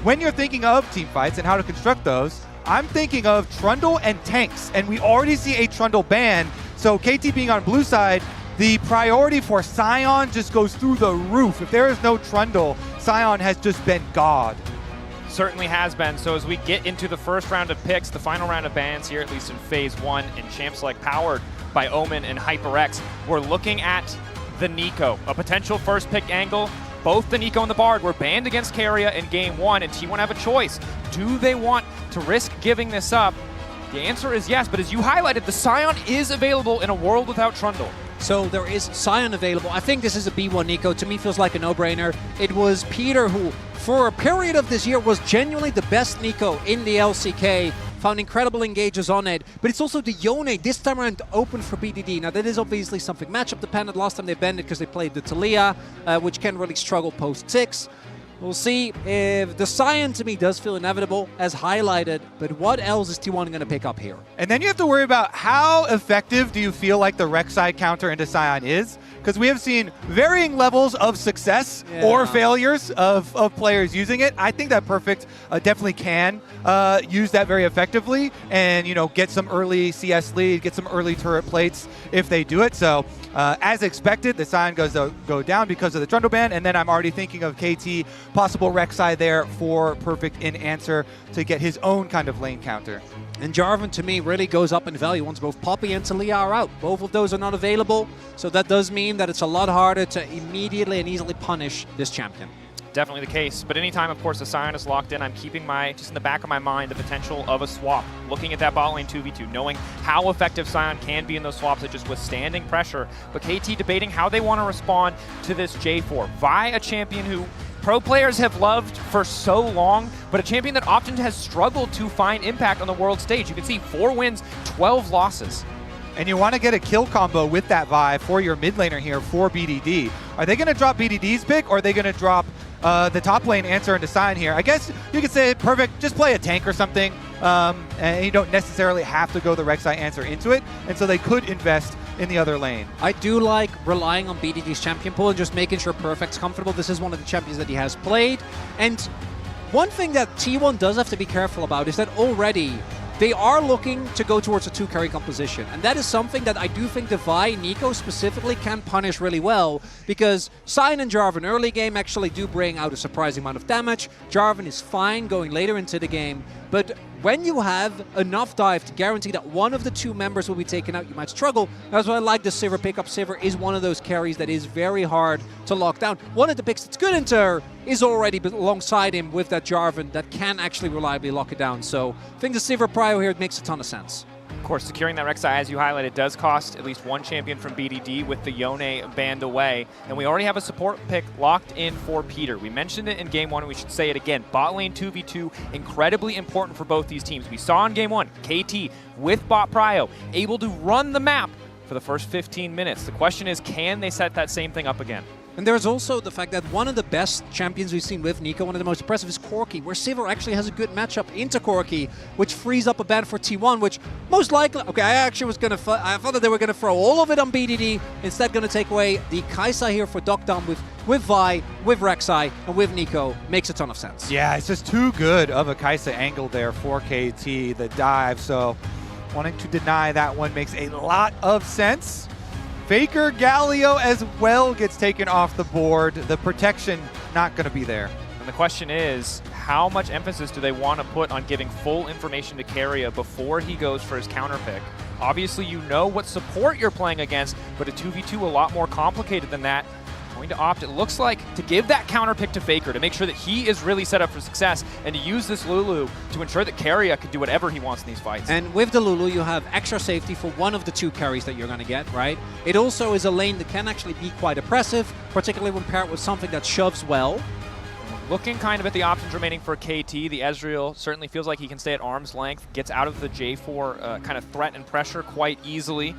when you're thinking of team fights and how to construct those, I'm thinking of Trundle and tanks, and we already see a Trundle ban. So KT being on blue side, the priority for Sion just goes through the roof. If there is no Trundle, Sion has just been God. Certainly has been. So as we get into the first round of picks, the final round of bans here, at least in phase 1, and Champ Select powered by Omen and HyperX, we're looking at the Neeko, a potential first pick angle. Both the Neeko and the Bard were banned against Keria in game 1, and T1 have a choice. Do they want to risk giving this up? The answer is yes, but as you highlighted, the Sion is available in a world without Trundle. So there is Sion available. I think this is a B1 Neeko. To me, feels like a no-brainer. It was Peter who, for a period of this year, was genuinely the best Neeko in the LCK. Found incredible engages on it, but it's also the Yone this time around open for BDD. Now that is obviously something matchup dependent. Last time they banned it because they played the Talia, which can really struggle post 6. We'll see if the Sion to me does feel inevitable as highlighted, but what else is T1 going to pick up here? And then you have to worry about how effective do you feel like the Rek'Sai counter into Sion is? Because we have seen varying levels of success or failures of players using it. I think that Perfect definitely can use that very effectively and, you know, get some early CS lead, get some early turret plates if they do it. So as expected, the Sion go down because of the Trundle ban, and then I'm already thinking of KT, possible Rek'Sai there for Perfect in answer to get his own kind of lane counter. And Jarvan, to me, really goes up in value once both Poppy and Talia are out. Both of those are not available, so that does mean that it's a lot harder to immediately and easily punish this champion. Definitely the case, but anytime, of course, the Sion is locked in, I'm keeping just in the back of my mind, the potential of a swap. Looking at that bot lane 2v2, knowing how effective Sion can be in those swaps at just withstanding pressure, but KT debating how they want to respond to this J4. Vi, a champion who pro players have loved for so long, but a champion that often has struggled to find impact on the world stage. You can see 4 wins, 12 losses. And you want to get a kill combo with that Vi for your mid laner here for BDD. Are they going to drop BDD's pick, or are they going to drop the top lane answer into Sion here? I guess you could say, Perfect, just play a tank or something, and you don't necessarily have to go the Rek'Sai answer into it, and so they could invest in the other lane. I do like relying on BDD's champion pool and just making sure Perfect's comfortable. This is one of the champions that he has played. And one thing that T1 does have to be careful about is that already they are looking to go towards a 2-carry composition. And that is something that I do think the Vi Neeko specifically can punish really well, because Sion and Jarvan early game actually do bring out a surprising amount of damage. Jarvan is fine going later into the game, but when you have enough dive to guarantee that one of the 2 members will be taken out, you might struggle. That's why I like the Sivir pickup. Sivir is one of those carries that is very hard to lock down. One of the picks that's good into her is already alongside him with that Jarvan that can actually reliably lock it down. So I think the Sivir prio here makes a ton of sense. Of course, securing that Rek'Sai, as you highlighted, does cost at least 1 champion from BDD with the Yone banned away. And we already have a support pick locked in for Peter. We mentioned it in game 1, and we should say it again. Bot lane 2v2, incredibly important for both these teams. We saw in game 1, KT with bot prio, able to run the map for the first 15 minutes. The question is, can they set that same thing up again? And there's also the fact that one of the best champions we've seen with Neeko, one of the most impressive, is Corki, where Sivir actually has a good matchup into Corki, which frees up a ban for T1, which most likely, okay, I actually was going to, I thought that they were going to throw all of it on BDD, instead going to take away the Kaisa here for Dokdam with Vi, with Rek'Sai, and with Neeko. Makes a ton of sense. Yeah, it's just too good of a Kaisa angle there for KT, the dive, so wanting to deny that one makes a lot of sense. Faker Galio as well gets taken off the board. The protection not going to be there. And the question is, how much emphasis do they want to put on giving full information to Keria before he goes for his counter pick? Obviously, you know what support you're playing against, but a 2v2 a lot more complicated than that. Going to opt, it looks like, to give that counter pick to Faker to make sure that he is really set up for success, and to use this Lulu to ensure that Keria can do whatever he wants in these fights. And with the Lulu, you have extra safety for one of the 2 carries that you're going to get, right? It also is a lane that can actually be quite oppressive, particularly when paired with something that shoves well. Looking kind of at the options remaining for KT, the Ezreal certainly feels like he can stay at arm's length, gets out of the J4 kind of threat and pressure quite easily.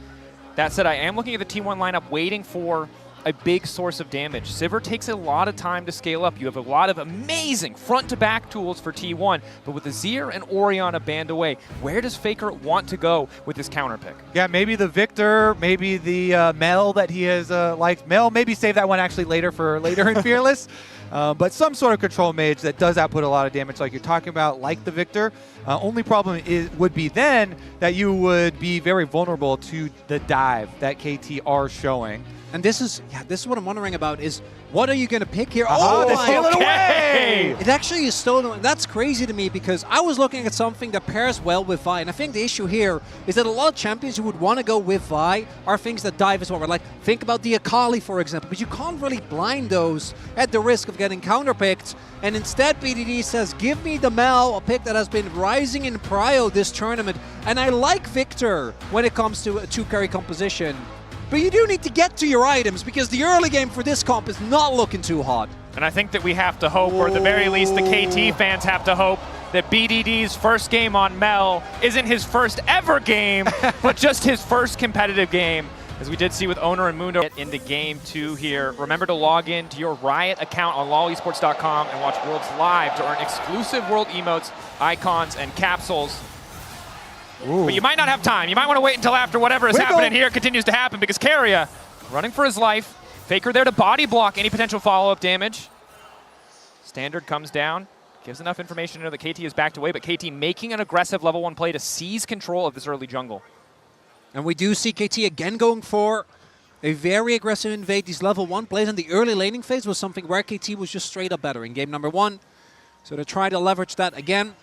That said, I am looking at the T1 lineup waiting for a big source of damage. Sivir takes a lot of time to scale up. You have a lot of amazing front-to-back tools for T1, but with Azir and Orianna banned away, where does Faker want to go with this counter pick? Yeah, maybe the Victor, maybe the Mel that he has liked. Mel, maybe save that one actually later for later in Fearless. but some sort of control mage that does output a lot of damage like you're talking about, like the Victor. Only problem would be then that you would be very vulnerable to the dive that KT are showing. And this is what I'm wondering about is, what are you going to pick here? Oh, they my steal it God. away! It actually is stolen. That's crazy to me because I was looking at something that pairs well with Vi. And I think the issue here is that a lot of champions who would want to go with Vi are things that dive as well. Like, think about the Akali, for example. But you can't really blind those at the risk of getting counterpicked. And instead, BDD says, give me the Mel, a pick that has been rising in prio this tournament. And I like Victor when it comes to a two-carry composition. But you do need to get to your items because the early game for this comp is not looking too hot. And I think that we have to hope, or at the very least the KT fans have to hope, that BDD's first game on Mel isn't his first ever game, but just his first competitive game. As we did see with Oner and Mundo. Get into game 2 here. Remember to log in to your Riot account on lolesports.com and watch Worlds live to earn exclusive World emotes, icons, and capsules. Ooh. But you might not have time. You might want to wait until after whatever is happening here continues to happen, because Keria running for his life. Faker there to body block any potential follow-up damage. Standard comes down. Gives enough information to know that KT is backed away, but KT making an aggressive level 1 play to seize control of this early jungle. And we do see KT again going for a very aggressive invade. These level 1 plays in the early laning phase was something where KT was just straight up better in game number 1. So to try to leverage that again.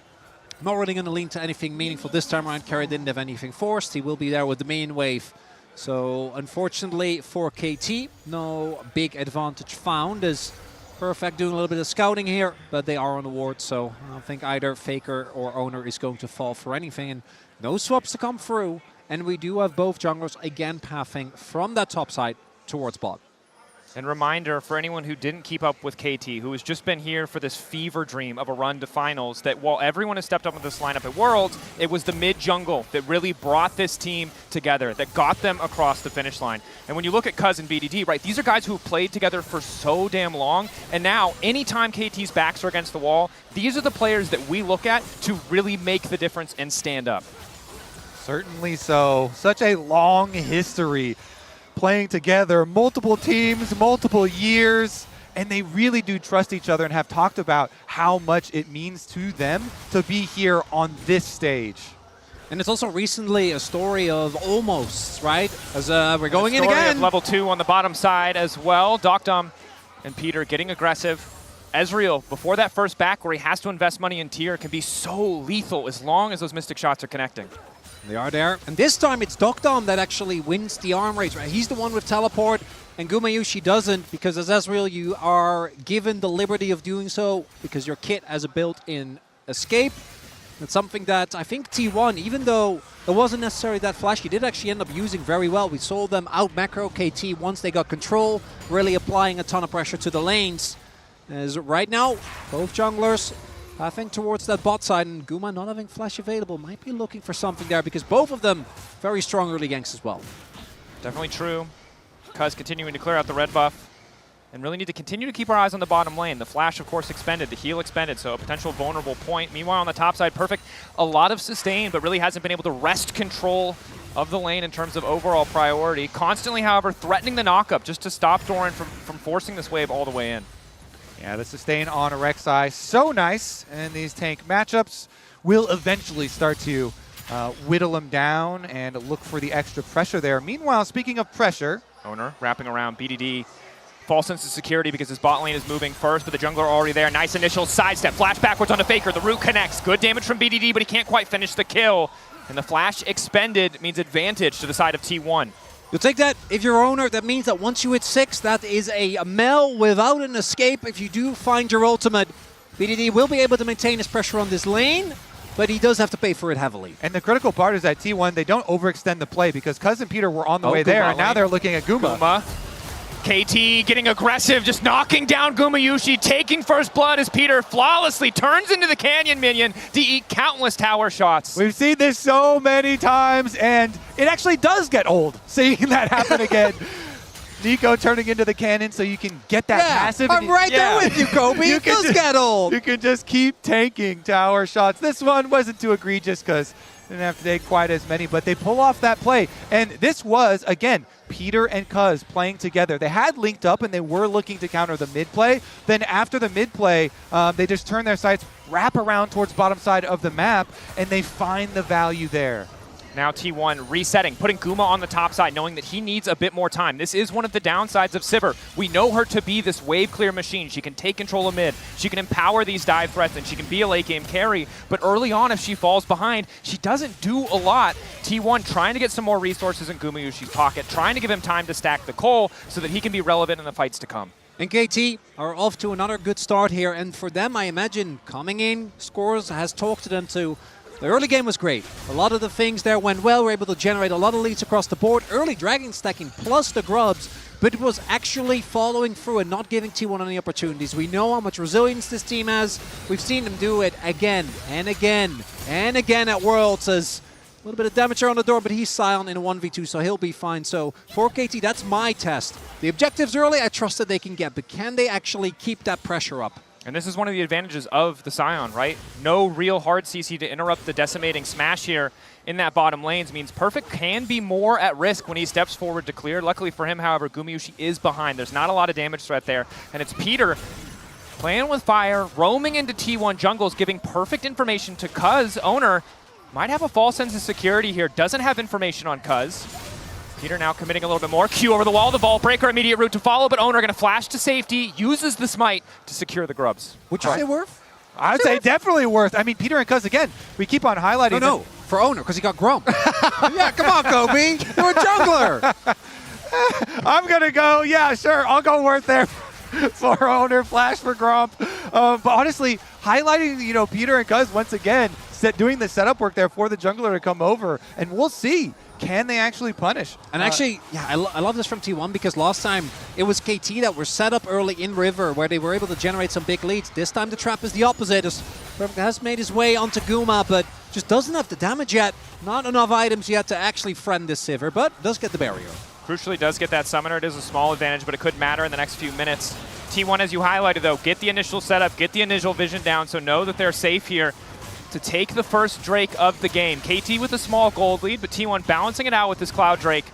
Not really going to lean to anything meaningful this time around. Keria didn't have anything forced. He will be there with the main wave. So unfortunately for KT, no big advantage found, as Perfect doing a little bit of scouting here, but they are on the ward, so I don't think either Faker or Oner is going to fall for anything. And no swaps to come through, and we do have both junglers again pathing from that top side towards bot. And reminder for anyone who didn't keep up with KT, who has just been here for this fever dream of a run to finals, that while everyone has stepped up with this lineup at Worlds, it was the mid-jungle that really brought this team together, that got them across the finish line. And when you look at Cuz and BDD, right, these are guys who have played together for so damn long, and now anytime KT's backs are against the wall, these are the players that we look at to really make the difference and stand up. Certainly so. Such a long history playing together, multiple teams, multiple years, and they really do trust each other and have talked about how much it means to them to be here on this stage. And it's also recently a story of almost, right? As we're going in Story again. of level 2 on the bottom side as well. Docdom and Peter getting aggressive. Ezreal, before that first back where he has to invest money in tier, can be so lethal as long as those Mystic shots are connecting. They are there. And this time it's Docdom that actually wins the arm race, right? He's the one with teleport, and Gumayusi doesn't, because as Ezreal you are given the liberty of doing so because your kit has a built-in escape. That's something that I think T1, even though it wasn't necessarily that flashy, did actually end up using very well. We saw them out macro KT once they got control, really applying a ton of pressure to the lanes. As right now, both junglers pathing towards that bot side, and Guma not having flash available might be looking for something there, because both of them very strong early ganks as well. Definitely true. Cuz continuing to clear out the red buff, and really need to continue to keep our eyes on the bottom lane. The flash, of course, expended, the heal expended, so a potential vulnerable point. Meanwhile, on the top side, Perfect, a lot of sustain, but really hasn't been able to wrest control of the lane in terms of overall priority. Constantly, however, threatening the knockup just to stop Doran from forcing this wave all the way in. Yeah, the sustain on a Rek'Sai, so nice, and these tank matchups will eventually start to whittle them down and look for the extra pressure there. Meanwhile, speaking of pressure, Oner wrapping around BDD. False sense of security because his bot lane is moving first, but the jungler already there. Nice initial sidestep, flash backwards onto Faker. The root connects. Good damage from BDD, but he can't quite finish the kill. And the flash expended means advantage to the side of T1. You'll take that if you're Oner. That means that once you hit 6, that is a Mel without an escape. If you do find your ultimate, BDD will be able to maintain his pressure on this lane, but he does have to pay for it heavily. and the critical part is that T1, they don't overextend the play because Cuz and Peter were on the way Guma there, and now lane. they're looking at Guma. KT getting aggressive, just knocking down Gumayusi, taking first blood as Peter flawlessly turns into the Canyon minion to eat countless tower shots. We've seen this so many times, and it actually does get old seeing that happen again. Nico turning into the cannon so you can get that passive. I'm right there with you, Kobe. It does get old. You can just keep tanking tower shots. This one wasn't too egregious because Didn't have to take quite as many, but they pull off that play. And this was, again, Peter and Cuz playing together. They had linked up and they were looking to counter the mid play. Then after the mid play, they just turn their sights, wrap around towards bottom side of the map, and they find the value there. Now T1 resetting, putting Guma on the top side, knowing that he needs a bit more time. This is one of the downsides of Sivir. We know her to be this wave clear machine. She can take control of mid. She can empower these dive threats, and she can be a late game carry. But early on, if she falls behind, she doesn't do a lot. T1 trying to get some more resources in Gumayusi's pocket, trying to give him time to stack the coal so that he can be relevant in the fights to come. And KT are off to another good start here. And for them, I imagine coming in, Scores has talked to them to. The early game was great. A lot of the things there went well. We're able to generate a lot of leads across the board. Early dragon stacking plus the grubs, but it was actually following through and not giving T1 any opportunities. We know how much resilience this team has. We've seen them do it again and again and again at Worlds. As a little bit of damage on the door, but he's silent in a 1v2, so he'll be fine. So for KT, that's my test. The objectives early, I trust that they can get, but can they actually keep that pressure up? And this is one of the advantages of the Scion, right? No real hard CC to interrupt the decimating smash here in that bottom lanes means Perfect can be more at risk when he steps forward to clear. Luckily for him, however, Gumayusi is behind. There's not a lot of damage threat there. And it's Peter playing with fire, roaming into T1 jungles, giving perfect information to Cuz. Oner might have a false sense of security here, doesn't have information on Cuz. Peter now committing a little bit more. Q over the wall, the vault breaker, immediate route to follow, but Oner going to flash to safety, uses the smite to secure the grubs. Would you say worth? I would say definitely worth. I mean, Peter and Cuz, again, we keep on highlighting. No, for Oner, because he got Grump. Yeah, come on, Kobe. You're a jungler. I'm going to go, yeah, sure, I'll go worth there for Oner, flash for Grump. But honestly, highlighting, Peter and Cuz once again, doing the setup work there for the jungler to come over, and we'll see. Can they actually punish? And actually, yeah, I love this from T1 because last time it was KT that were set up early in River where they were able to generate some big leads. This time the trap is the opposite. Perfect has made his way onto Guma, but just doesn't have the damage yet. Not enough items yet to actually friend this Sivir, but does get the barrier. Crucially does get that summoner. It is a small advantage, but it could matter in the next few minutes. T1, as you highlighted though, get the initial setup, get the initial vision down, so know that they're safe here to take the first Drake of the game. KT with a small gold lead, but T1 balancing it out with this Cloud Drake.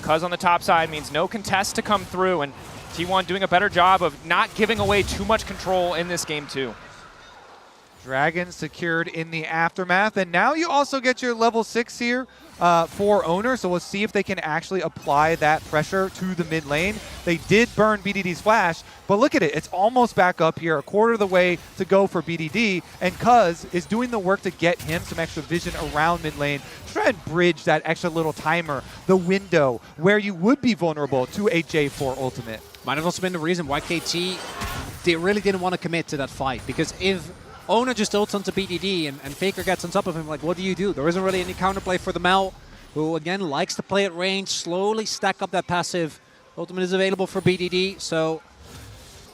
Cuz on the top side means no contest to come through, and T1 doing a better job of not giving away too much control in this game too. Dragon secured in the aftermath, and now you also get your level 6 here for Oner, so we'll see if they can actually apply that pressure to the mid lane. They did burn BDD's flash, but look at it, it's almost back up here, a quarter of the way to go for BDD, and Cuz is doing the work to get him some extra vision around mid lane, try and bridge that extra little timer, the window where you would be vulnerable to a J4 ultimate. Might have also been the reason why KT, they really didn't want to commit to that fight, because if Oner just ults onto BDD and Faker gets on top of him, like, what do? There isn't really any counterplay for the Mel, who again likes to play at range, slowly stack up that passive. Ultimate is available for BDD, so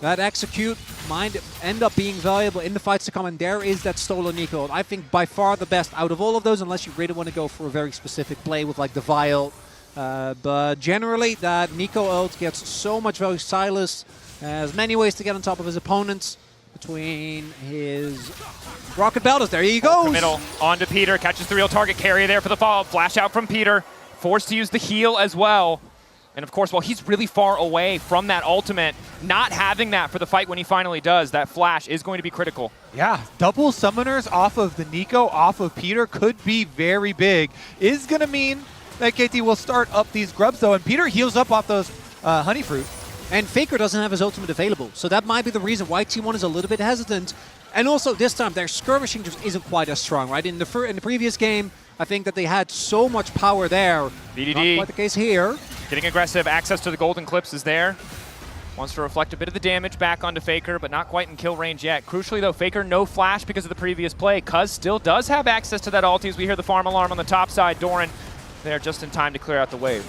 that execute might end up being valuable in the fights to come, and there is that stolen eco. I think by far the best out of all of those, unless you really want to go for a very specific play with like the Vial. But generally, that Nico ult gets so much value. Silas has many ways to get on top of his opponents. Between his rocket belters, there he goes. Middle onto Peter, catches the real target. Keria there for the follow-up. Flash out from Peter, forced to use the heal as well. And of course, while he's really far away from that ultimate, not having that for the fight when he finally does, that flash is going to be critical. Yeah, double summoners off of the Nico, off of Peter could be very big. Is going to mean that KT will start up these grubs though, and Peter heals up off those honey fruit. And Faker doesn't have his ultimate available, so that might be the reason why T1 is a little bit hesitant. And also this time, their skirmishing just isn't quite as strong, right? In the previous game, I think that they had so much power there. BDD. Not quite the case here. Getting aggressive, access to the golden clips is there. Wants to reflect a bit of the damage back onto Faker, but not quite in kill range yet. Crucially though, Faker no flash because of the previous play. Cuz still does have access to that ulti as we hear the farm alarm on the top side. Doran there just in time to clear out the wave.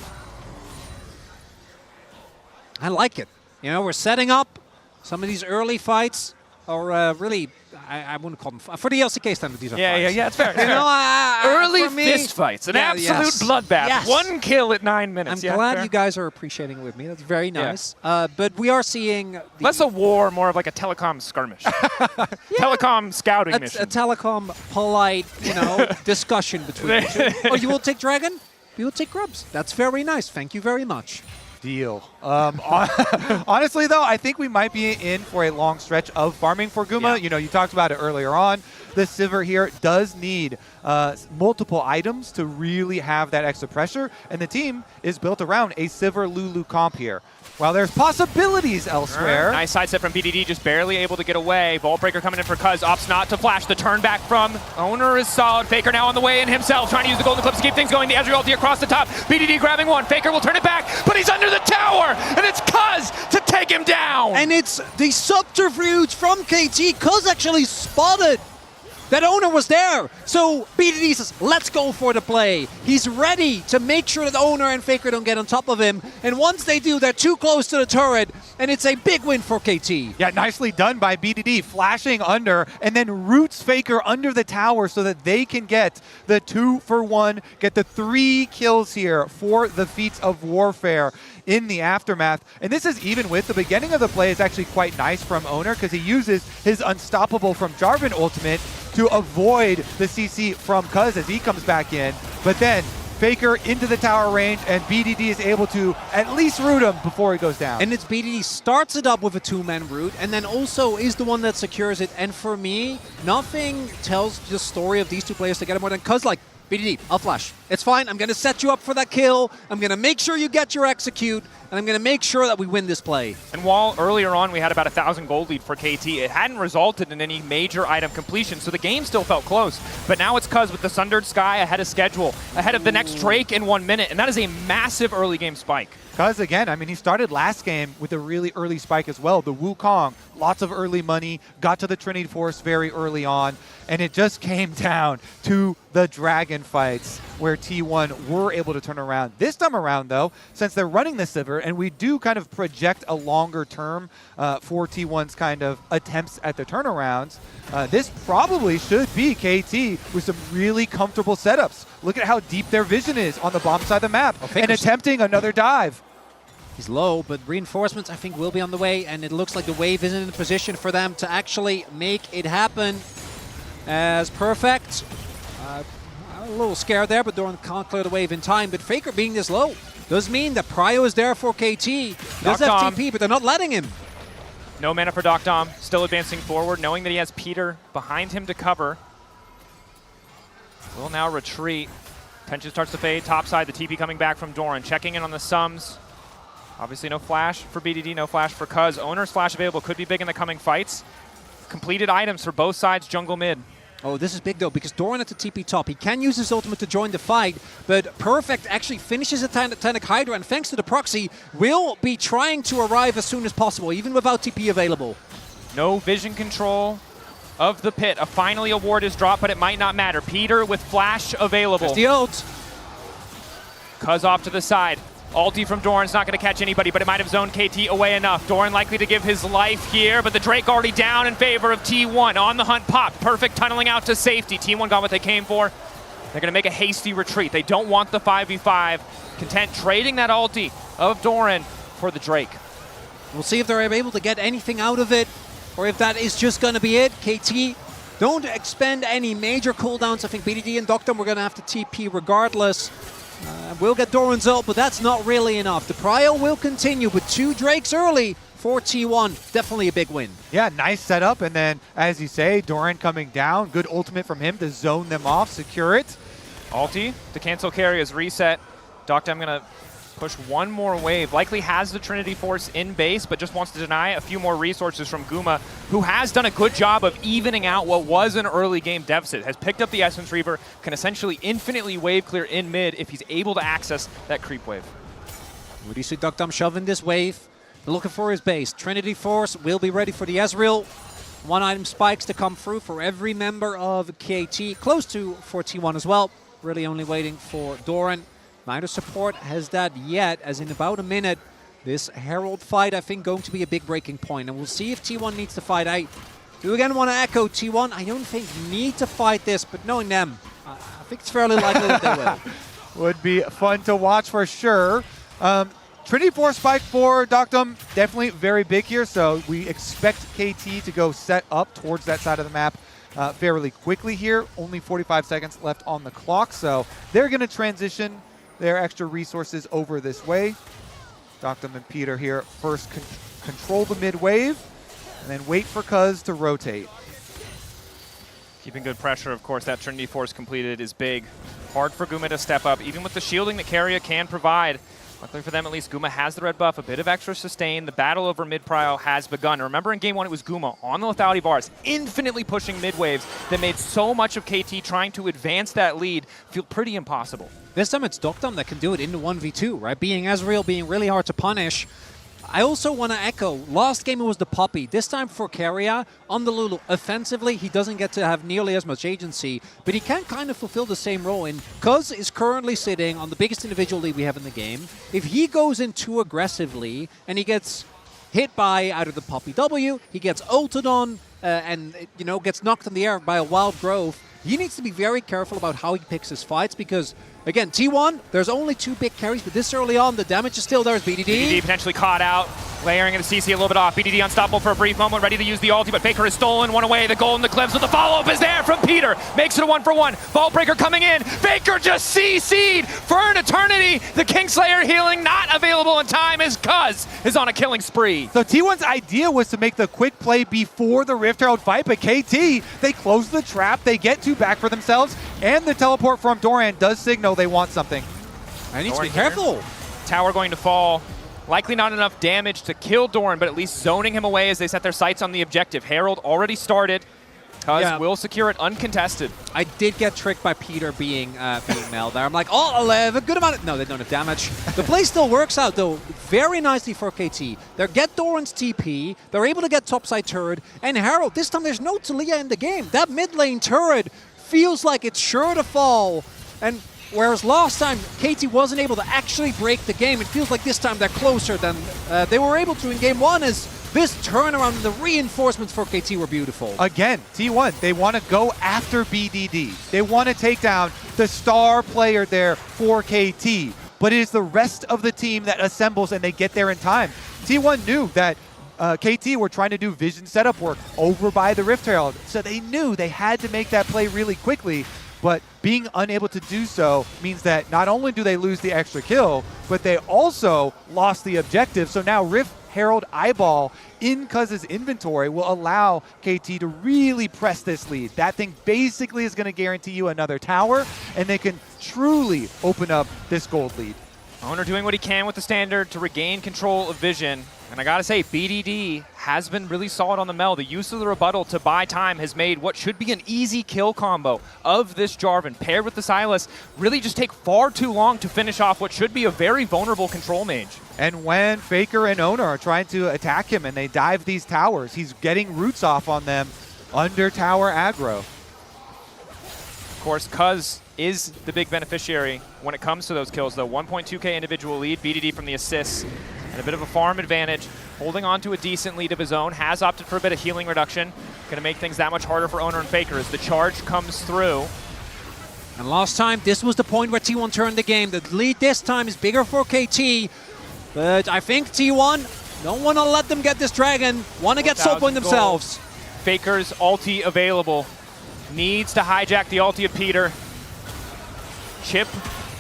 I like it. You know, we're setting up some of these early fights. or really, I wouldn't call them, for the LCK standard, these are fights. Yeah, it's fair. You know, Early for me, fist fights, an absolute yes. bloodbath. Yes. 1 kill at 9 minutes. I'm glad you guys are appreciating it with me. That's very nice. But we are seeing less a war, more of like a telecom skirmish, telecom scouting mission. A telecom polite, discussion between you two. Oh, you will take dragon? We will take grubs. That's very nice. Thank you very much. Deal. Honestly, though, I think we might be in for a long stretch of farming for Guma. Yeah. You talked about it earlier on. The Sivir here does need multiple items to really have that extra pressure, and the team is built around a Sivir Lulu comp here. While there's possibilities elsewhere. Nice side step from BDD, just barely able to get away. Vault Breaker coming in for Cuz, opts not to flash. The turn back from Oner is solid. Faker now on the way in himself, trying to use the Golden Clips to keep things going. The Ezreal ulti across the top. BDD grabbing one. Faker will turn it back, but he's under the tower, and it's Cuz to take him down. And it's the subterfuge from KT. Cuz actually spotted that Oner was there. So BDD says, let's go for the play. He's ready to make sure that Oner and Faker don't get on top of him. And once they do, they're too close to the turret, and it's a big win for KT. Yeah, nicely done by BDD, flashing under, and then roots Faker under the tower so that they can get the 2-for-1, get the 3 kills here for the feats of warfare in the aftermath. And this is even with the beginning of the play is actually quite nice from Oner, because he uses his unstoppable from Jarvan ultimate to avoid the CC from Cuz as he comes back in. But then Faker into the tower range, and BDD is able to at least root him before he goes down. And it's BDD starts it up with a 2-man root, and then also is the one that secures it. And for me, nothing tells the story of these two players together more than Cuz like, BDD, I'll flash. It's fine. I'm going to set you up for that kill. I'm going to make sure you get your execute, and I'm going to make sure that we win this play. And while earlier on we had about 1,000 gold lead for KT, it hadn't resulted in any major item completion, so the game still felt close. But now it's Cuz with the Sundered Sky ahead of schedule, ahead of the next Drake in 1 minute, and that is a massive early game spike. Cuz, again, I mean, he started last game with a really early spike as well. The Wukong, lots of early money, got to the Trinity Force very early on, and it just came down to the Dragon fights where T1 were able to turn around. This time around, though, since they're running the Sivir, and we do kind of project a longer term for T1's kind of attempts at the turnarounds, this probably should be KT with some really comfortable setups. Look at how deep their vision is on the bomb side of the map, and attempting another dive. He's low, but reinforcements, I think, will be on the way, and it looks like the wave isn't in a position for them to actually make it happen. As perfect. I'm a little scared there, but Doran can't clear the wave in time. But Faker being this low does mean that Prio is there for KT. Does have TP, but they're not letting him. No mana for Doc Dom, still advancing forward, knowing that he has Peter behind him to cover. Will now retreat. Tension starts to fade, top side, the TP coming back from Doran, checking in on the sums. Obviously no flash for BDD, no flash for Cuz. Oner's flash available, could be big in the coming fights. Completed items for both sides, jungle mid. Oh, this is big though, because Doran at the TP top. He can use his ultimate to join the fight, but Perfect actually finishes a Titanic Hydra, and thanks to the proxy, will be trying to arrive as soon as possible, even without TP available. No vision control of the pit. Finally a ward is dropped, but it might not matter. Peter with flash available. There's the ult. Cuz off to the side. Ulti from Doran's not going to catch anybody, but it might have zoned KT away enough. Doran likely to give his life here, but the Drake already down in favor of T1. On the hunt pop. Perfect tunneling out to safety. T1 got what they came for. They're going to make a hasty retreat. They don't want the 5v5. Content trading that ulti of Doran for the Drake. We'll see if they're able to get anything out of it, or if that is just going to be it. KT don't expend any major cooldowns. I think BDD and Doctor we're going to have to TP regardless. We'll get Doran's ult, but that's not really enough. The Prio will continue with 2 Drakes early for T1. Definitely a big win. Yeah, nice setup, and then, as you say, Doran coming down. Good ultimate from him to zone them off, secure it. Ulti to cancel Keria's reset. Doctor, I'm going to push one more wave. Likely has the Trinity Force in base, but just wants to deny a few more resources from Guma, who has done a good job of evening out what was an early game deficit. Has picked up the Essence Reaver, can essentially infinitely wave clear in mid if he's able to access that creep wave. Would you see Duckdom shoving this wave? Looking for his base. Trinity Force will be ready for the Ezreal. 1 item spikes to come through for every member of KT. Close to for T1 as well. Really only waiting for Doran. Neither support has that yet, as in about a minute, this Herald fight, I think, going to be a big breaking point. And we'll see if T1 needs to fight out Do again want to echo T1. I don't think need to fight this, but knowing them, I think it's fairly likely that they will. Would be fun to watch for sure. Trinity 4 Spike for Doctum, definitely very big here, so we expect KT to go set up towards that side of the map fairly quickly here. Only 45 seconds left on the clock, so they're going to transition their extra resources over this way. Doctum and Peter here first control the mid wave, and then wait for Cuz to rotate. Keeping good pressure, of course. That Trinity Force completed is big. Hard for Guma to step up, even with the shielding that Keria can provide. Luckily for them, at least, Guma has the red buff, a bit of extra sustain. The battle over mid-prio has begun. Remember in Game 1, it was Guma on the lethality bars, infinitely pushing mid-waves that made so much of KT trying to advance that lead feel pretty impossible. This time it's Doctum that can do it in the 1v2, right? Being Ezreal, being really hard to punish. I also want to echo, last game it was the Poppy. This time for Keria, on the Lulu, offensively, he doesn't get to have nearly as much agency, but he can kind of fulfill the same role. And Cuz is currently sitting on the biggest individual lead we have in the game. If he goes in too aggressively and he gets hit by either the Poppy W, he gets ulted on, and gets knocked in the air by a wild growth, he needs to be very careful about how he picks his fights because, again, T1, there's only 2 big carries, but this early on, the damage is still there as BDD. BDD potentially caught out, layering into CC a little bit off. BDD unstoppable for a brief moment, ready to use the ulti, but Faker is stolen, one away. The goal in the clips with the follow-up is there from Peter. Makes it a 1-for-1. Vault Breaker coming in. Faker just CC'd for an eternity. The Kingslayer healing not available in time as Cuz is on a killing spree. So T1's idea was to make the quick play before the Rift Herald fight, but KT, they close the trap, they get 2 back for themselves, and the teleport from Doran does signal they want something. I need to be Doran here. careful. Tower going to fall. Likely not enough damage to kill Doran, but at least zoning him away as they set their sights on the objective. Herald already started. Cuz will secure it uncontested. I did get tricked by Peter being Mel there. I'm like, oh, a good amount of... No, they don't have damage. The play still works out, though, very nicely for KT. They get Doran's TP, they're able to get topside turret, and Herald, this time there's no Talia in the game. That mid lane turret feels like it's sure to fall, and whereas last time KT wasn't able to actually break the game, it feels like this time they're closer than they were able to in Game 1 as this turnaround and the reinforcements for KT were beautiful. Again, T1, they want to go after BDD. They want to take down the star player there for KT, but it is the rest of the team that assembles and they get there in time. T1 knew that KT were trying to do vision setup work over by the Rift Herald, so they knew they had to make that play really quickly, but being unable to do so means that not only do they lose the extra kill, but they also lost the objective, so now Rift Herald Eyeball in Cuz's inventory will allow KT to really press this lead. That thing basically is going to guarantee you another tower, and they can truly open up this gold lead. Oner doing what he can with the standard to regain control of vision. And I gotta say, BDD has been really solid on the Mel. The use of the rebuttal to buy time has made what should be an easy kill combo of this Jarvan paired with the Sylas really just take far too long to finish off what should be a very vulnerable control mage. And when Faker and Oner are trying to attack him and they dive these towers, he's getting roots off on them under tower aggro. Of course, Cuz is the big beneficiary when it comes to those kills, though. 1.2k individual lead, BDD from the assists, and a bit of a farm advantage. Holding on to a decent lead of his own, has opted for a bit of healing reduction. Going to make things that much harder for Oner and Faker as the charge comes through. And last time, this was the point where T1 turned the game. The lead this time is bigger for KT, but I think T1 don't want to let them get this dragon, want to get soul point themselves. Faker's ulti available. Needs to hijack the ulti of Peter. Chip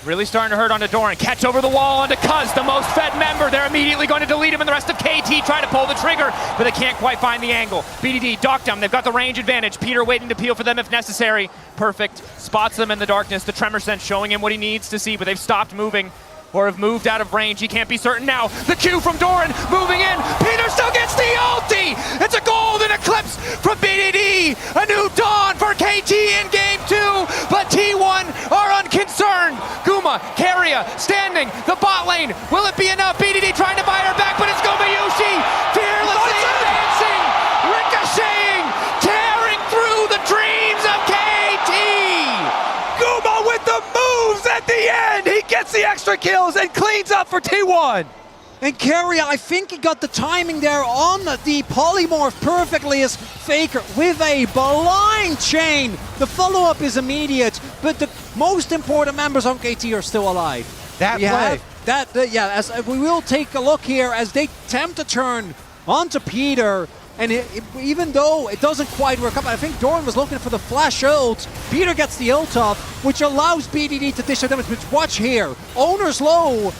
really starting to hurt onto Doran. Catch over the wall onto Cuz, the most fed member. They're immediately going to delete him, and the rest of KT try to pull the trigger, but they can't quite find the angle. BDD, Doctum, they've got the range advantage. Peter waiting to peel for them if necessary. Perfect. Spots them in the darkness. The Tremor Sense showing him what he needs to see, but they've stopped moving or have moved out of range. He can't be certain now. The Q from Doran moving in. Peter still gets the ulti. It's a golden eclipse from BDD. A new dawn for KT in Game 2, but T1 are unconcerned. Guma, Keria standing, the bot lane. Will it be enough? BDD trying to buy her back, but it's Gumayusi fearlessly advancing, ricocheting, tearing through the dreams of KT. Guma with the moves at the end! He gets the extra kills and cleans up for T1! And Keria, I think he got the timing there on the polymorph perfectly as Faker with a blind chain. The follow-up is immediate, but the most important members on KT are still alive. That play. As we will take a look here as they attempt to turn onto Peter. And even though it doesn't quite work up, I think Doran was looking for the flash ult. Peter gets the ult off, which allows BDD to dish out damage. But watch here, Oner's low.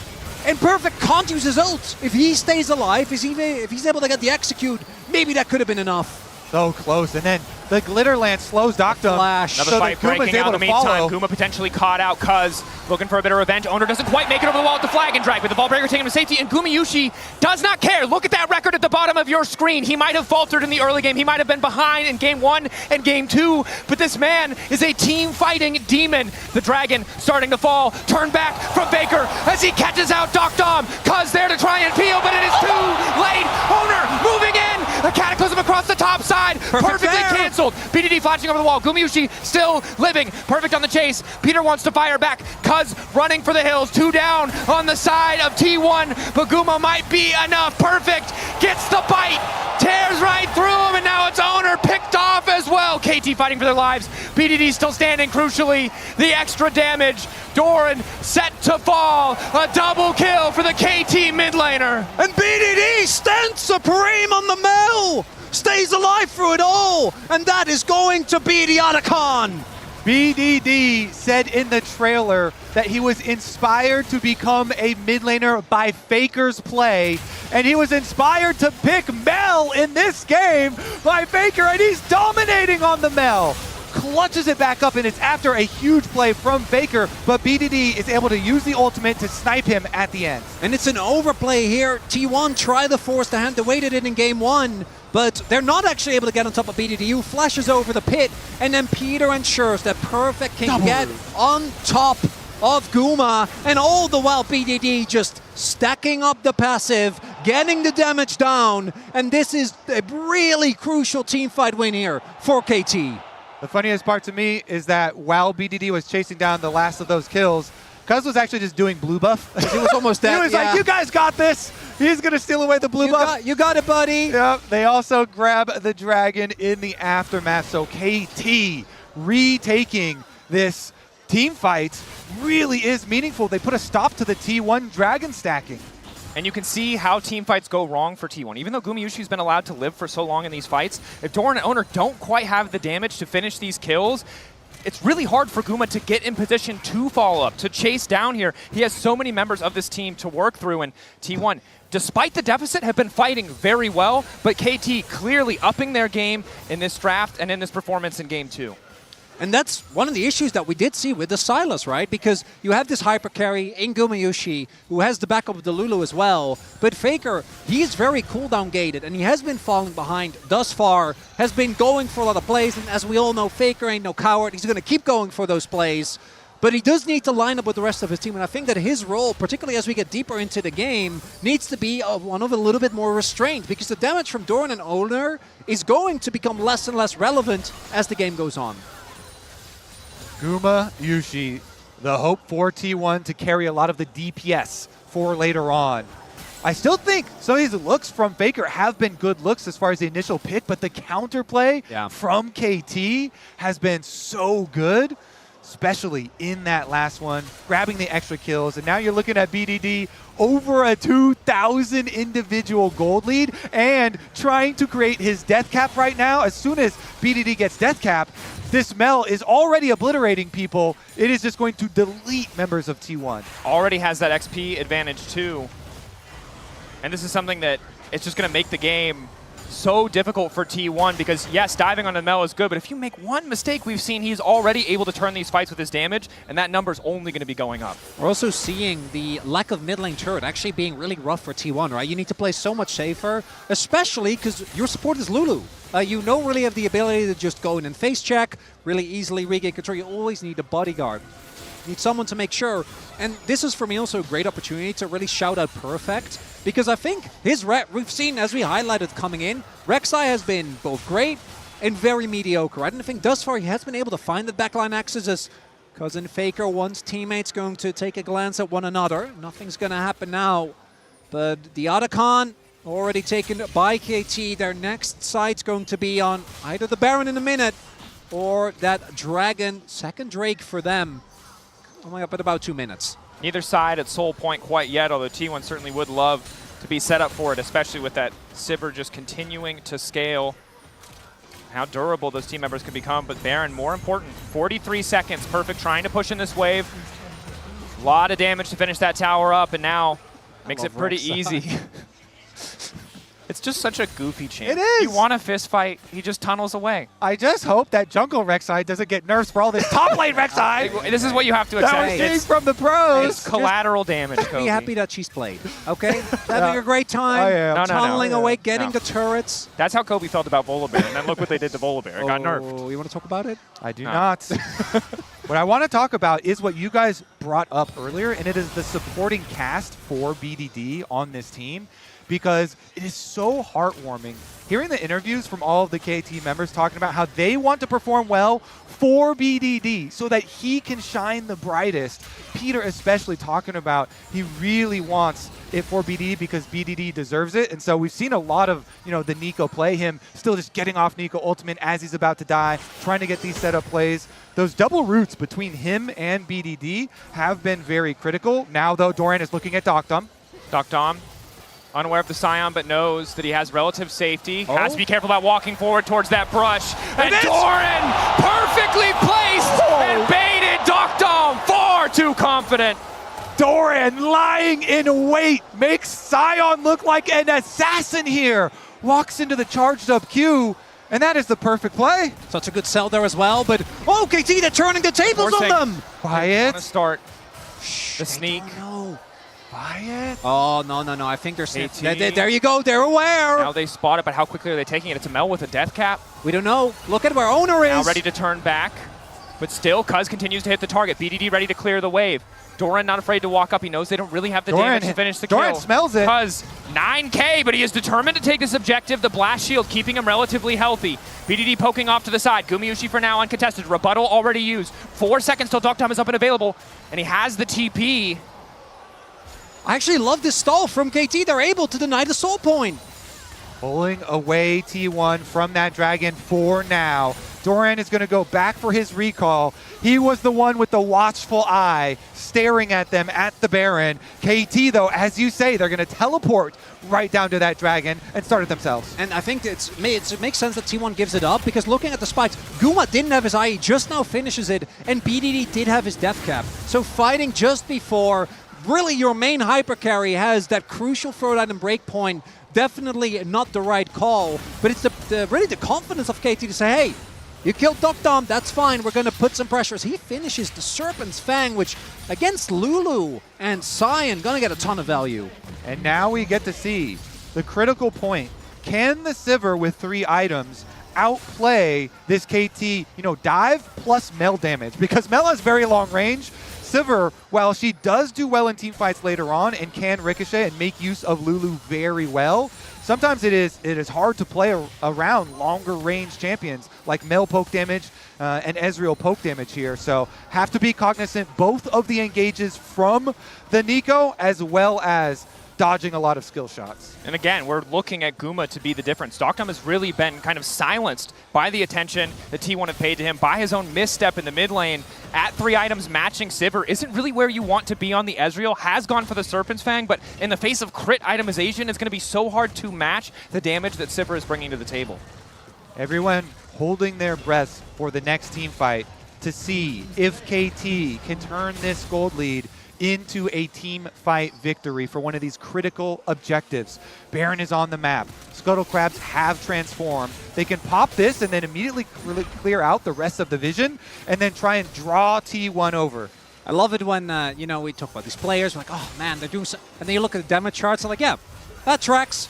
And Perfect can't use his ult. If he stays alive, if he's able to get the execute, maybe that could have been enough. So close, and then the Glitter Lance slows Doctum. Flash. Another So fight that Guma's breaking out in able the to meantime. follow. Guma potentially caught out, Cuz looking for a bit of revenge. Oner doesn't quite make it over the wall with the flag and drag, but the ball breaker taking him to safety, and Gumayusi does not care. Look at that record at the bottom of your screen. He might have faltered in the early game. He might have been behind in game 1 and game 2, but this man is a team-fighting demon. The dragon starting to fall. Turn back from Baker as he catches out Doctom. Cuz there to try and peel, but it is too late. Oner moving in. A cataclysm across the top side. Perfectly canceled. BDD flashing over the wall. Gumayusi still living. Perfect on the chase. Peter wants to fire back. Cuz running for the hills. 2 down on the side of T1. But Guma might be enough. Perfect gets the bite. Tears right through him, and now it's Oner picked off as well. KT fighting for their lives. BDD still standing. Crucially, the extra damage. Doran set to fall. A double kill for the KT mid laner. And BDD stands supreme on the mill. Stays alive through it all. And that is going to be the Otacon. BDD said in the trailer that he was inspired to become a mid laner by Faker's play, and he was inspired to pick Mel in this game by Faker, and he's dominating on the Mel. Clutches it back up, and it's after a huge play from Faker, but BDD is able to use the ultimate to snipe him at the end. And it's an overplay here. T1 try the force the hand. They waited it in game 1, but they're not actually able to get on top of BDD. Who flashes over the pit, and then Peter ensures that Perfect can get on top of Guma, and all the while BDD just stacking up the passive, getting the damage down, and this is a really crucial teamfight win here for KT. The funniest part to me is that while BDD was chasing down the last of those kills, Cuz was actually just doing blue buff. He was almost dead. He was like, you guys got this. He's going to steal away the blue buff. You got it, buddy. Yep. They also grab the dragon in the aftermath. So KT retaking this team fight really is meaningful. They put a stop to the T1 dragon stacking. And you can see how team fights go wrong for T1. Even though Gumayusi's been allowed to live for so long in these fights, if Doran and Oner don't quite have the damage to finish these kills, it's really hard for Guma to get in position to follow up, to chase down here. He has so many members of this team to work through, and T1, despite the deficit, have been fighting very well, but KT clearly upping their game in this draft and in this performance in game 2. And that's one of the issues that we did see with the Sylas, right? Because you have this hyper carry in Gumayusi, who has the backup of the Lulu as well. But Faker, he's very cooldown gated, and he has been falling behind thus far, has been going for a lot of plays, and as we all know, Faker ain't no coward. He's going to keep going for those plays. But he does need to line up with the rest of his team, and I think that his role, particularly as we get deeper into the game, needs to be one of a little bit more restrained, because the damage from Doran and Oner is going to become less and less relevant as the game goes on. Gumayusi, the hope for T1 to carry a lot of the DPS for later on. I still think some of these looks from Faker have been good looks as far as the initial pick, but the counterplay from KT has been so good, especially in that last one, grabbing the extra kills. And now you're looking at BDD over a 2,000 individual gold lead and trying to create his death cap right now. As soon as BDD gets death cap, this Mel is already obliterating people. It is just going to delete members of T1. Already has that XP advantage too. And this is something that it's just going to make the game so difficult for T1 because, yes, diving on the Mel is good, but if you make one mistake, we've seen he's already able to turn these fights with his damage, and that number's only going to be going up. We're also seeing the lack of mid lane turret actually being really rough for T1, right? You need to play so much safer, especially because your support is Lulu. You don't really have the ability to just go in and face check, really easily regain control. You always need a bodyguard. You need someone to make sure. And this is, for me, also a great opportunity to really shout out Perfect, because I think his we've seen, as we highlighted coming in, Rek'Sai has been both great and very mediocre. I don't think thus far he has been able to find the backline axes as Cousin Faker wants teammates going to take a glance at one another. Nothing's going to happen now. But the Otacon already taken by KT. Their next site's going to be on either the Baron in a minute or that Dragon. Second Drake for them. Coming up at about 2 minutes. Neither side at soul point quite yet, although T1 certainly would love to be set up for it, especially with that Sivir just continuing to scale. How durable those team members can become, but Baron, more important, 43 seconds, perfect, trying to push in this wave. A lot of damage to finish that tower up, and now makes it pretty easy. It's just such a goofy champ. It is. You want a fist fight, he just tunnels away. I just hope that jungle Rek'Sai doesn't get nerfs for all this top lane Rek'Sai. This is what you have to accept. That was Hey, getting It's from the pros. it's collateral damage, Be Chovy. happy that she's played, okay? Having a great time, I am. No, no, no. tunneling away, getting No. the turrets. That's how Kobe felt about Volibear, and then look what they did to Volibear. It got nerfed. You want to talk about it? I do No. not. What I want to talk about is what you guys brought up earlier, and it is the supporting cast for BDD on this team, because it is so heartwarming hearing the interviews from all of the KT members talking about how they want to perform well for BDD so that he can shine the brightest. Peter especially talking about he really wants it for BDD because BDD deserves it. And so we've seen a lot of, the Nico play, him still just getting off Nico ultimate as he's about to die, trying to get these setup plays. Those double roots between him and BDD have been very critical. Now, though, Doran is looking at Doctom. Doctom, unaware of the Scion, but knows that he has relative safety. Oh. Has to be careful about walking forward towards that brush. And it's- Doran, perfectly placed and baited. Doctom, far too confident. Doran lying in wait makes Scion look like an assassin here. Walks into the charged up Q, and that is the perfect play. Such a good sell there as well, but KT, they're turning the tables on Forcing. them! Quiet. Want to start the sneak. No. Quiet. Oh, no. I think they're KT. there you go, they're aware. Now they spot it, but how quickly are they taking it? It's a Mel with a death cap. We don't know. Look at where Oner is. Now ready to turn back. But still, Cuz continues to hit the target. BDD ready to clear the wave. Doran not afraid to walk up. He knows they don't really have the damage to finish the kill. Doran smells it. Cuz 9K, but he is determined to take this objective. The blast shield keeping him relatively healthy. BDD poking off to the side. Gumayusi for now uncontested. Rebuttal already used. 4 seconds till Doctom is up and available. And he has the TP. I actually love this stall from KT. They're able to deny the soul point. Pulling away T1 from that dragon for now. Doran is going to go back for his recall. He was the one with the watchful eye staring at them at the Baron. KT, though, as you say, they're going to teleport right down to that dragon and start it themselves. And I think it makes sense that T1 gives it up, because looking at the spikes, Guma didn't have his eye, he just now finishes it, and BDD did have his death cap. So fighting just before, really your main hyper carry has that crucial throw item break point, definitely not the right call, but it's really the confidence of KT to say, hey, you killed Doctom, that's fine, we're going to put some pressure. He finishes the Serpent's Fang, which against Lulu and Scion, going to get a ton of value. And now we get to see the critical point. Can the Sivir with 3 items outplay this KT, dive plus Mel damage? Because Mel has very long range. Sivir, while she does do well in team fights later on and can ricochet and make use of Lulu very well, sometimes it is hard to play around longer range champions like Mel poke damage and Ezreal poke damage here. So have to be cognizant both of the engages from the Nico as well as dodging a lot of skill shots. And again, we're looking at Guma to be the difference. Doctom has really been kind of silenced by the attention that T1 have paid to him, by his own misstep in the mid lane. At 3 items, matching Sivir isn't really where you want to be on the Ezreal. Has gone for the Serpent's Fang, but in the face of crit itemization, it's going to be so hard to match the damage that Sivir is bringing to the table. Everyone holding their breaths for the next team fight to see if KT can turn this gold lead into a team fight victory for one of these critical objectives. Baron is on the map. Scuttle Crabs have transformed. They can pop this and then immediately clear out the rest of the vision and then try and draw T1 over. I love it when, we talk about these players, we're like, oh man, they're doing so, and then you look at the demo charts, and like, yeah, that tracks.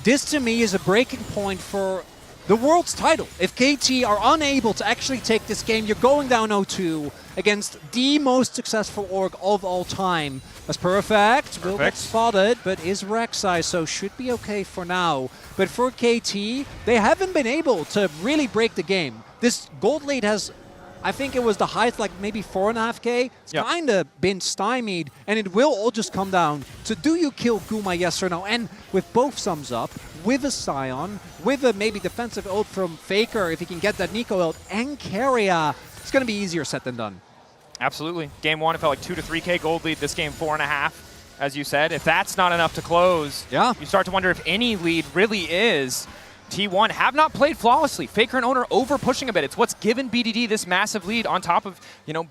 This to me is a breaking point for the world's title. If KT are unable to actually take this game, you're going down 0-2 against the most successful org of all time. That's perfect. Will get spotted, but is Rek'Sai, so should be okay for now. But for KT, they haven't been able to really break the game. This gold lead has I think it was the highest, like maybe 4.5K. It's Yep. kind of been stymied, and it will all just come down to do you kill Guma, yes or no? And with both sums up, with a Scion, with a maybe defensive ult from Faker, if he can get that Nico ult, and Keria, it's going to be easier said than done. Absolutely. Game 1, it felt like 2 to 3K gold lead. This game, 4.5, as you said. If that's not enough to close, Yeah. you start to wonder if any lead really is. T1 have not played flawlessly. Faker and Oner over pushing a bit. It's what's given BDD this massive lead on top of,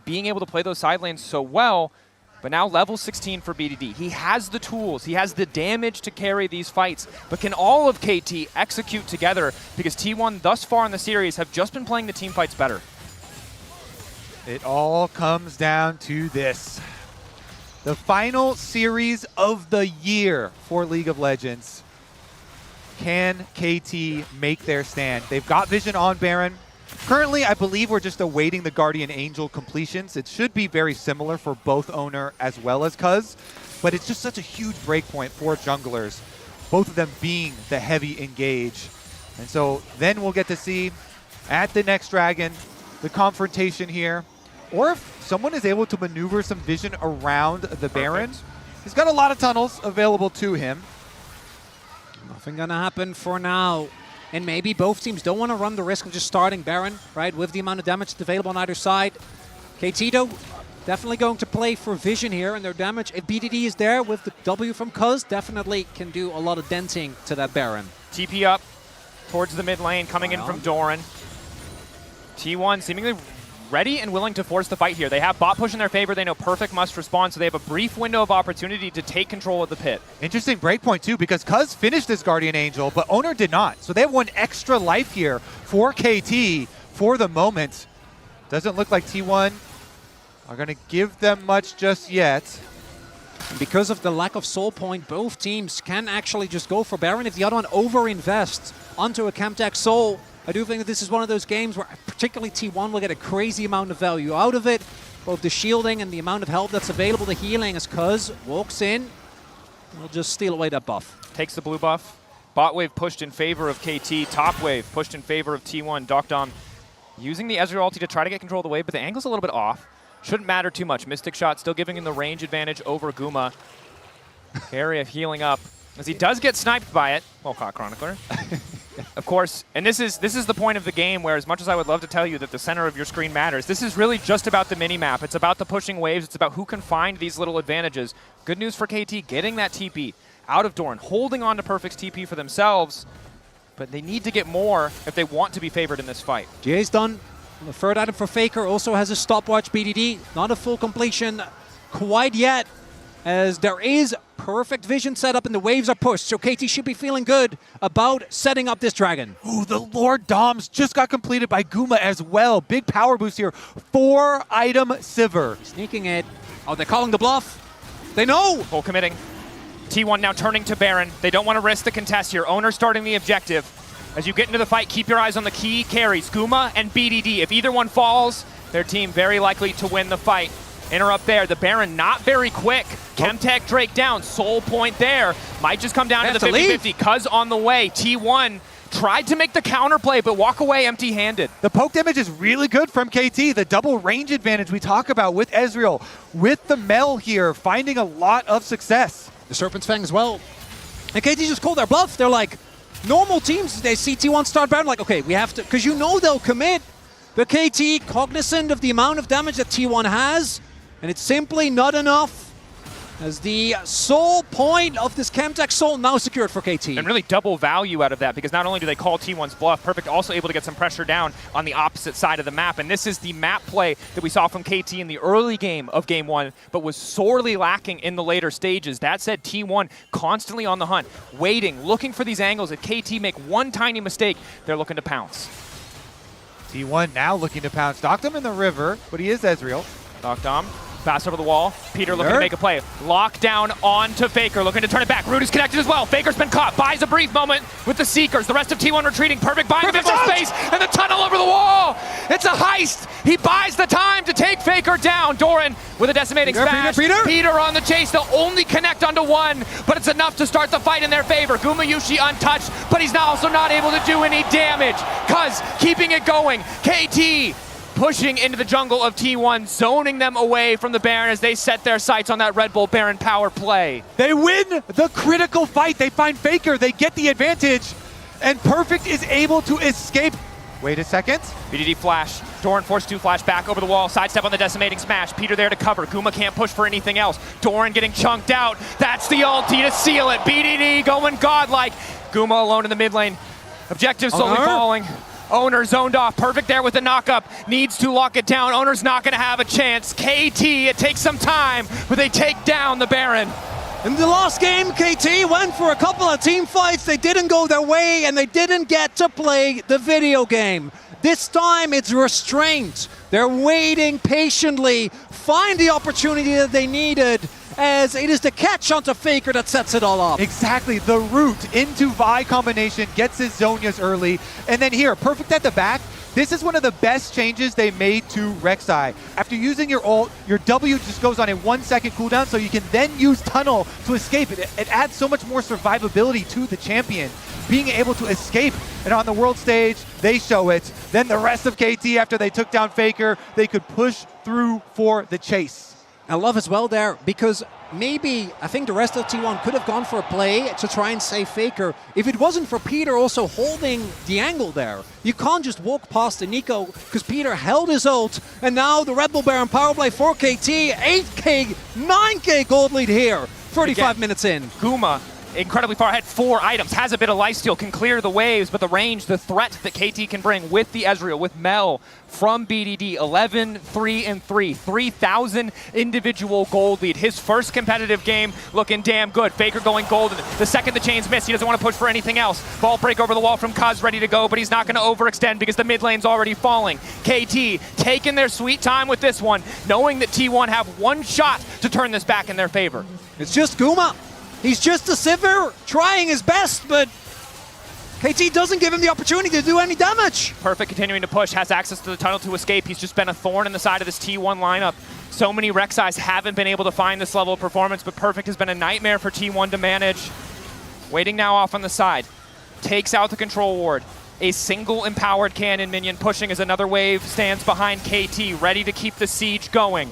being able to play those side lanes so well. But now level 16 for BDD. He has the tools. He has the damage to carry these fights. But can all of KT execute together? Because T1 thus far in the series have just been playing the team fights better. It all comes down to this. The final series of the year for League of Legends. Can KT make their stand? They've got vision on Baron. Currently, I believe we're just awaiting the Guardian Angel completions. It should be very similar for both Oner as well as Cuz, but it's just such a huge breakpoint for junglers, both of them being the heavy engage. And so then we'll get to see at the next Dragon, the confrontation here, or if someone is able to maneuver some vision around the Baron. He's got a lot of tunnels available to him. Nothing gonna happen for now. And maybe both teams don't want to run the risk of just starting Baron, right, with the amount of damage that's available on either side. KT, though, definitely going to play for vision here, and their damage, if BDD is there with the W from Cuz, definitely can do a lot of denting to that Baron. TP up towards the mid lane, coming in from Doran. T1 seemingly ready and willing to force the fight here. They have bot push in their favor. They know Perfect must respond, so they have a brief window of opportunity to take control of the pit. Interesting breakpoint, too, because Cuz finished this Guardian Angel, but Oner did not. So they have one extra life here for KT for the moment. Doesn't look like T1 are going to give them much just yet. And because of the lack of soul point, both teams can actually just go for Baron. If the other one over-invests onto a Camtech soul, I do think that this is one of those games where particularly T1 will get a crazy amount of value out of it. Both the shielding and the amount of help that's available to healing as Cuz walks in. We'll just steal away that buff. Takes the blue buff. Bot wave pushed in favor of KT. Top wave pushed in favor of T1. Dokdom using the Ezreal ulti to try to get control of the wave, but the angle's a little bit off. Shouldn't matter too much. Mystic Shot still giving him the range advantage over Guma. Keria healing up as he does get sniped by it. Well caught, Chronicler. Of course, and this is the point of the game where, as much as I would love to tell you that the center of your screen matters, this is really just about the mini-map. It's about the pushing waves. It's about who can find these little advantages. Good news for KT, getting that TP out of Doran, holding on to Perfect's TP for themselves, but they need to get more if they want to be favored in this fight. GA's done. The third item for Faker also has a stopwatch BDD. Not a full completion quite yet, as there is perfect vision set up and the waves are pushed. So KT should be feeling good about setting up this Dragon. Ooh, the Lord Doms just got completed by Guma as well. Big power boost here. 4-item Sivir. Sneaking it. Oh, they're calling the bluff. They know. Full committing. T1 now turning to Baron. They don't want to risk the contest here. Oner starting the objective. As you get into the fight, keep your eyes on the key carries, Guma and BDD. If either one falls, their team very likely to win the fight. Interrupt there. The Baron not very quick. Chemtech Drake down. Soul point there. Might just come down to the 50-50. Cuz on the way. T1 tried to make the counterplay, but walk away empty-handed. The poke damage is really good from KT. The double range advantage we talk about with Ezreal, with the Mel here, finding a lot of success. The Serpent's Fang as well. And KT just called their bluff. They're like, normal teams, they see T1 start Baron, like, okay, we have to, because you know they'll commit. But KT, cognizant of the amount of damage that T1 has, and it's simply not enough, as the soul point of this Chemtech soul now secured for KT. And really double value out of that, because not only do they call T1's bluff, Perfect also able to get some pressure down on the opposite side of the map. And this is the map play that we saw from KT in the early game of Game 1, but was sorely lacking in the later stages. That said, T1 constantly on the hunt, waiting, looking for these angles. If KT make one tiny mistake, they're looking to pounce. T1 now looking to pounce. Dokdom in the river, but he is Ezreal. Dokdom. Pass over the wall. Peter looking to make a play. Lockdown on to Faker, looking to turn it back. Root is connected as well. Faker's been caught. Buys a brief moment with the Seekers. The rest of T1 retreating. Perfect buying a bit more space, and the tunnel over the wall. It's a heist. He buys the time to take Faker down. Doran with a decimating smash. Peter on the chase. They'll only connect onto one, but it's enough to start the fight in their favor. Gumayusi untouched, but he's now also not able to do any damage. Cuz keeping it going. KT pushing into the jungle of T1, zoning them away from the Baron as they set their sights on that Red Bull Baron power play. They win the critical fight. They find Faker. They get the advantage. And Perfect is able to escape. Wait a second. BDD flash. Doran forced to flash back over the wall. Sidestep on the decimating smash. Peter there to cover. Guma can't push for anything else. Doran getting chunked out. That's the ulti to seal it. BDD going godlike. Guma alone in the mid lane. Objective slowly falling. Oner zoned off. Perfect there with the knockup. Needs to lock it down. Oner's not going to have a chance. KT, it takes some time, but they take down the Baron. In the last game, KT went for a couple of team fights. They didn't go their way, and they didn't get to play the video game. This time, it's restraint. They're waiting patiently, find the opportunity that they needed, as it is the catch onto Faker that sets it all up. Exactly, the route into Vi combination gets his Zhonya's early, and then here, Perfect at the back. This is one of the best changes they made to Rek'Sai. After using your ult, your W just goes on a 1 second cooldown, so you can then use Tunnel to escape. It adds so much more survivability to the champion. Being able to escape, and on the world stage, they show it. Then the rest of KT, after they took down Faker, they could push through for the chase. I love as well there, because maybe I think the rest of T1 could have gone for a play to try and save Faker if it wasn't for Peter also holding the angle there. You can't just walk past the Nico because Peter held his ult, and now the Red Bull Baron power play for KT, 8k, 9k gold lead here, 35 minutes in. Guma incredibly far ahead, 4 items, has a bit of lifesteal, can clear the waves, but the range, the threat that KT can bring with the Ezreal, with Mel from BDD, 11, 3, and 3, 3,000 individual gold lead. His first competitive game looking damn good. Faker going golden. The second the chains miss, he doesn't want to push for anything else. Ball break over the wall from Cuz, ready to go, but he's not going to overextend because the mid lane's already falling. KT taking their sweet time with this one, knowing that T1 have one shot to turn this back in their favor. It's just Guma. He's just a Sivir trying his best, but KT doesn't give him the opportunity to do any damage. Perfect continuing to push, has access to the tunnel to escape. He's just been a thorn in the side of this T1 lineup. So many Rek'Sais haven't been able to find this level of performance, but Perfect has been a nightmare for T1 to manage. Waiting now off on the side. Takes out the control ward. A single empowered cannon minion pushing as another wave stands behind KT, ready to keep the siege going.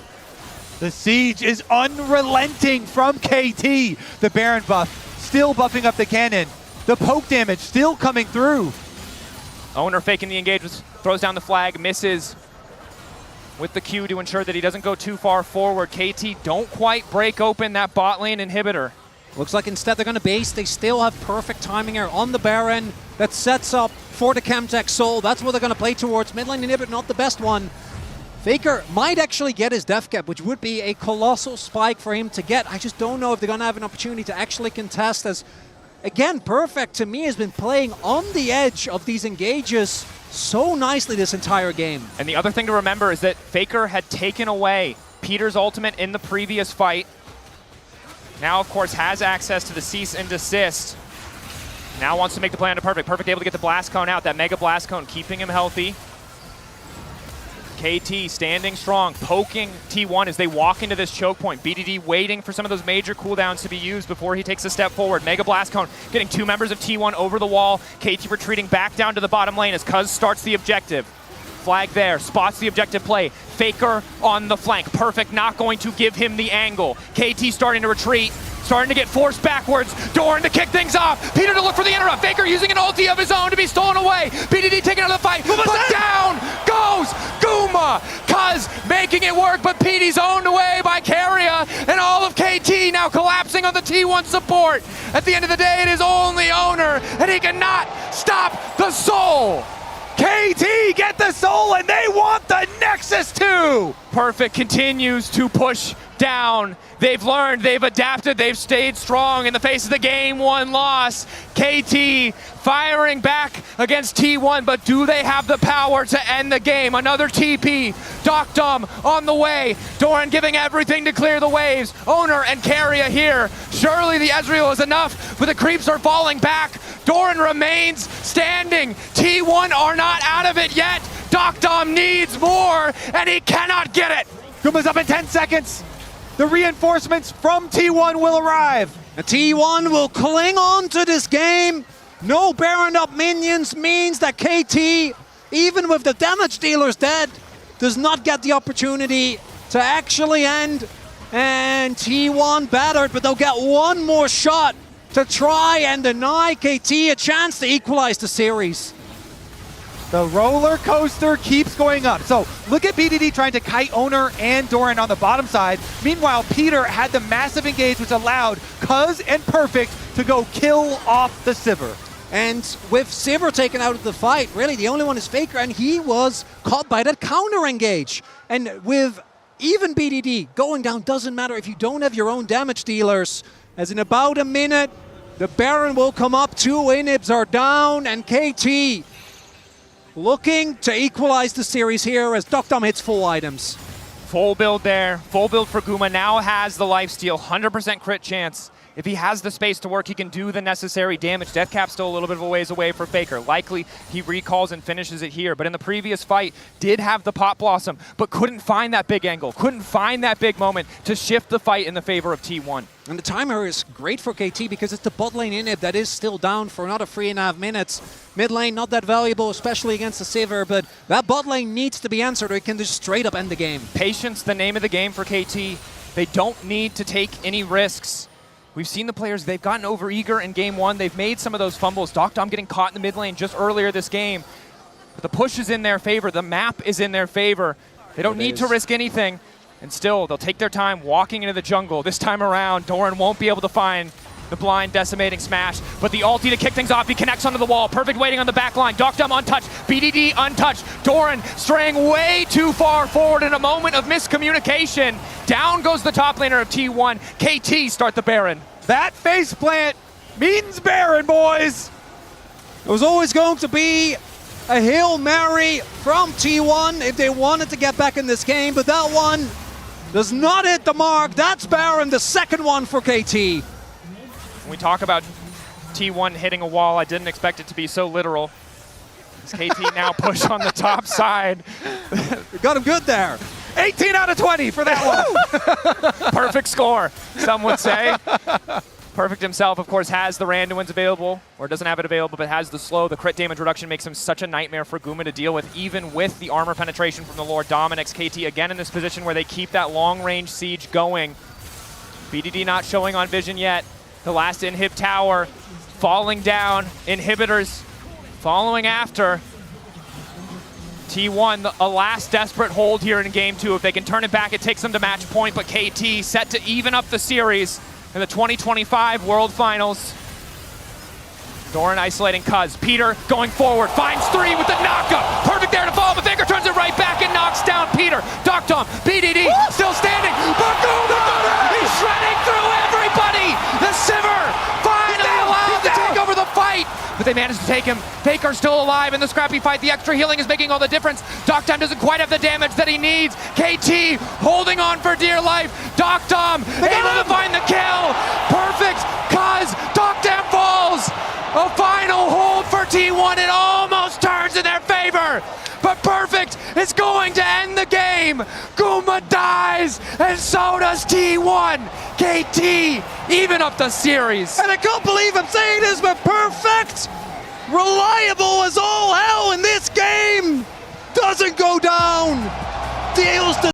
The siege is unrelenting from KT. The Baron buff still buffing up the cannon. The poke damage still coming through. Oner faking the engagement, throws down the flag, misses with the Q to ensure that he doesn't go too far forward. KT don't quite break open that bot lane inhibitor. Looks like instead they're going to base. They still have perfect timing here on the Baron. That sets up for the Chemtech Soul. That's what they're going to play towards. Mid lane inhibitor, not the best one. Faker might actually get his death cap, which would be a colossal spike for him to get. I just don't know if they're going to have an opportunity to actually contest, as, again, Perfect to me has been playing on the edge of these engages so nicely this entire game. And the other thing to remember is that Faker had taken away Peter's ultimate in the previous fight. Now, of course, has access to the cease and desist. Now wants to make the play onto Perfect. Perfect able to get the blast cone out, that mega blast cone keeping him healthy. KT standing strong, poking T1 as they walk into this choke point. BDD waiting for some of those major cooldowns to be used before he takes a step forward. Mega Blast Cone getting 2 members of T1 over the wall. KT retreating back down to the bottom lane as Cuz starts the objective. Flag there, spots the objective play. Faker on the flank. Perfect not going to give him the angle. KT starting to retreat. Starting to get forced backwards. Doran to kick things off. Peter to look for the interrupt. Faker using an ulti of his own to be stolen away. BDD taking another fight. But down goes Guma. Cuz making it work, but PD's owned away by Keria. And all of KT now collapsing on the T1 support. At the end of the day, it is only Oner, and he cannot stop the soul. KT get the soul, and they want the Nexus too. Perfect continues to push down. They've learned, they've adapted, they've stayed strong in the face of the game 1 loss. KT firing back against T1, but do they have the power to end the game? Another TP, Doc Dum on the way. Doran giving everything to clear the waves. Oner and Keria here. Surely the Ezreal is enough, but the creeps are falling back. Doran remains standing. T1 are not out of it yet. Doc Dum needs more, and he cannot get it. Guma's up in 10 seconds. The reinforcements from T1 will arrive. And T1 will cling on to this game. No Baron up minions means that KT, even with the damage dealers dead, does not get the opportunity to actually end. And T1 battered, but they'll get one more shot to try and deny KT a chance to equalize the series. The roller coaster keeps going up. So look at BDD trying to kite Oner and Doran on the bottom side. Meanwhile, Peter had the massive engage, which allowed Cuz and Perfect to go kill off the Sivir. And with Sivir taken out of the fight, really the only one is Faker, and he was caught by that counter engage. And with even BDD going down, doesn't matter if you don't have your own damage dealers. As in about a minute, the Baron will come up, 2 inhibs are down, and KT looking to equalize the series here as Dokdom hits full items. Full build there. Full build for Guma. Now has the lifesteal. 100% crit chance. If he has the space to work, he can do the necessary damage. Death Cap's still a little bit of a ways away for Faker. Likely he recalls and finishes it here. But in the previous fight, did have the Pot Blossom, but couldn't find that big angle. Couldn't find that big moment to shift the fight in the favor of T1. And the timer is great for KT because it's the bot lane inhib that is still down for another 3.5 minutes. Mid lane not that valuable, especially against the Sivir, but that bot lane needs to be answered or it can just straight up end the game. Patience, the name of the game for KT. They don't need to take any risks. We've seen the players, they've gotten overeager in game 1. They've made some of those fumbles. Dokdom getting caught in the mid lane just earlier this game. But the push is in their favor. The map is in their favor. They don't need to risk anything. And still, they'll take their time walking into the jungle. This time around, Doran won't be able to find the blind decimating smash. But the ulti to kick things off, he connects onto the wall. Perfect waiting on the back line. Dokdom untouched, BDD untouched. Doran straying way too far forward in a moment of miscommunication. Down goes the top laner of T1. KT start the Baron. That faceplant means Baron, boys! It was always going to be a Hail Mary from T1 if they wanted to get back in this game, but that one does not hit the mark. That's Baron, the second one for KT. When we talk about T1 hitting a wall, I didn't expect it to be so literal. As KT now push on the top side. Got him good there. 18 out of 20 for that one. Perfect score, some would say. Perfect himself, of course, has the random wins available, or doesn't have it available, but has the slow. The crit damage reduction makes him such a nightmare for Guma to deal with, even with the armor penetration from the Lord Dominic's. KT again in this position where they keep that long-range siege going. BDD not showing on vision yet. The last inhib tower falling down. Inhibitors following after. T1, a last desperate hold here in game 2. If they can turn it back, it takes them to match point, but KT set to even up the series in the 2025 World Finals. Doran isolating Cuz. Peter going forward, finds 3 with the knockup. Perfect there to follow, but Faker turns it right back and knocks down Peter. Dokdom, BDD, still standing. Baguma! He's shredding through everybody! The Sivir finally allowed to take over the fight! But they managed to take him. Faker's still alive in the scrappy fight. The extra healing is making all the difference. Dokdom doesn't quite have the damage that he needs. KT holding on for dear life. Dokdom able to find the kill. Perfect. Cuz Dokdom falls. A final hold for T1. It almost turns in their favor. But Perfect is going to end the game. Guma dies, and so does T1. KT even up the series. And I can't believe I'm saying this, but Perfect, reliable as all hell in this game, doesn't go down. Deals the